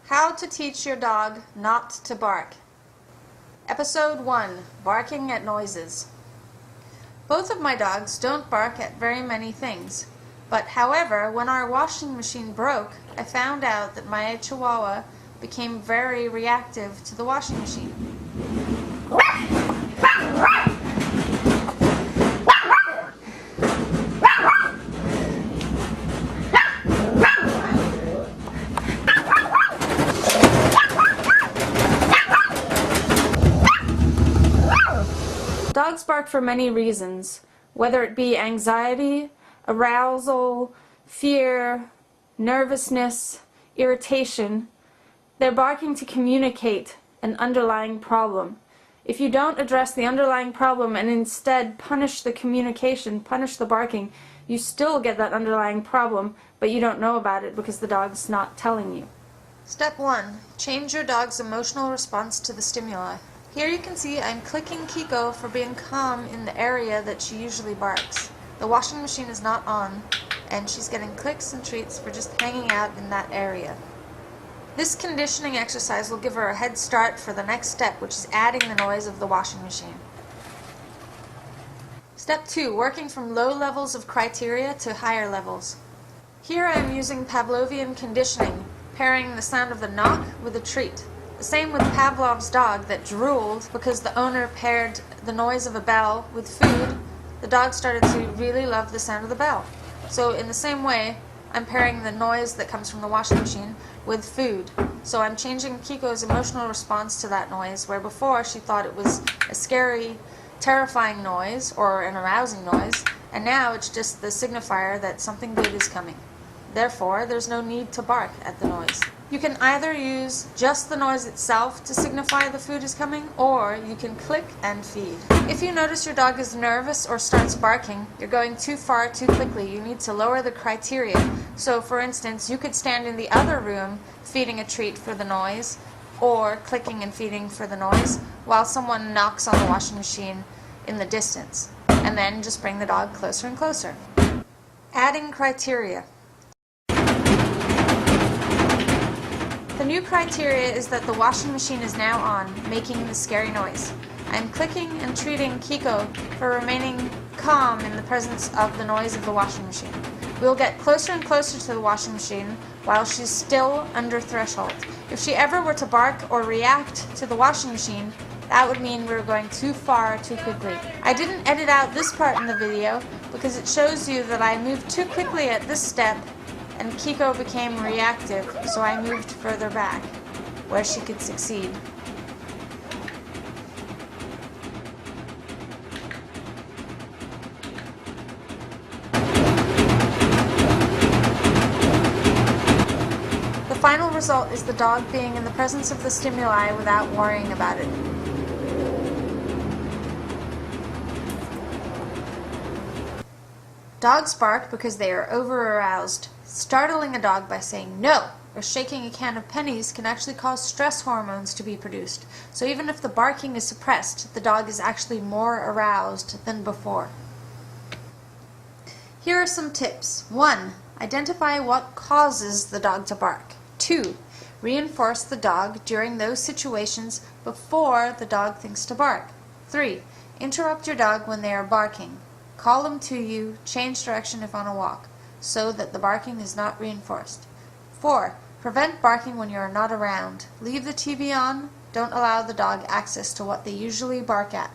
How to teach your dog not to bark. Episode 1. Barking at noises. Both of my dogs don't bark at very many things, but however, when our washing machine broke, I found out that my Chihuahua became very reactive to the washing machine. Dogs bark for many reasons, whether it be anxiety, arousal, fear, nervousness, irritation. They're barking to communicate an underlying problem. If you don't address the underlying problem and instead punish the communication, punish the barking, you still get that underlying problem, but you don't know about it because the dog's not telling you. Step 1. Change your dog's emotional response to the stimuli. Here you can see I'm clicking Kiko for being calm in the area that she usually barks. The washing machine is not on, and she's getting clicks and treats for just hanging out in that area. This conditioning exercise will give her a head start for the next step, which is adding the noise of the washing machine. Step 2. Working from low levels of criteria to higher levels. Here I am using Pavlovian conditioning, pairing the sound of the knock with a treat. The same with Pavlov's dog that drooled because the owner paired the noise of a bell with food. The dog started to really love the sound of the bell. So in the same way, I'm pairing the noise that comes from the washing machine with food. So I'm changing Kiko's emotional response to that noise, where before she thought it was a scary, terrifying noise or an arousing noise, and now it's just the signifier that something good is coming. Therefore, there's no need to bark at the noise. You can either use just the noise itself to signify the food is coming, or you can click and feed. If you notice your dog is nervous or starts barking, you're going too far too quickly. You need to lower the criteria. So for instance, you could stand in the other room feeding a treat for the noise, or clicking and feeding for the noise, while someone knocks on the washing machine in the distance. And then just bring the dog closer and closer. Adding criteria. The new criteria is that the washing machine is now on, making the scary noise. I'm clicking and treating Kiko for remaining calm in the presence of the noise of the washing machine. We'll get closer and closer to the washing machine while she's still under threshold. If she ever were to bark or react to the washing machine, that would mean we were going too far too quickly. I didn't edit out this part in the video because it shows you that I moved too quickly at this step and Kiko became reactive, so I moved further back, where she could succeed. The final result is the dog being in the presence of the stimuli without worrying about it. Dogs bark because they are over-aroused. Startling a dog by saying no or shaking a can of pennies can actually cause stress hormones to be produced. So even if the barking is suppressed, the dog is actually more aroused than before. Here are some tips. 1. Identify what causes the dog to bark. 2. Reinforce the dog during those situations before the dog thinks to bark. 3. Interrupt your dog when they are barking. Call them to you, change direction if on a walk, so that the barking is not reinforced. 4. Prevent barking when you are not around. Leave the TV on. Don't allow the dog access to what they usually bark at.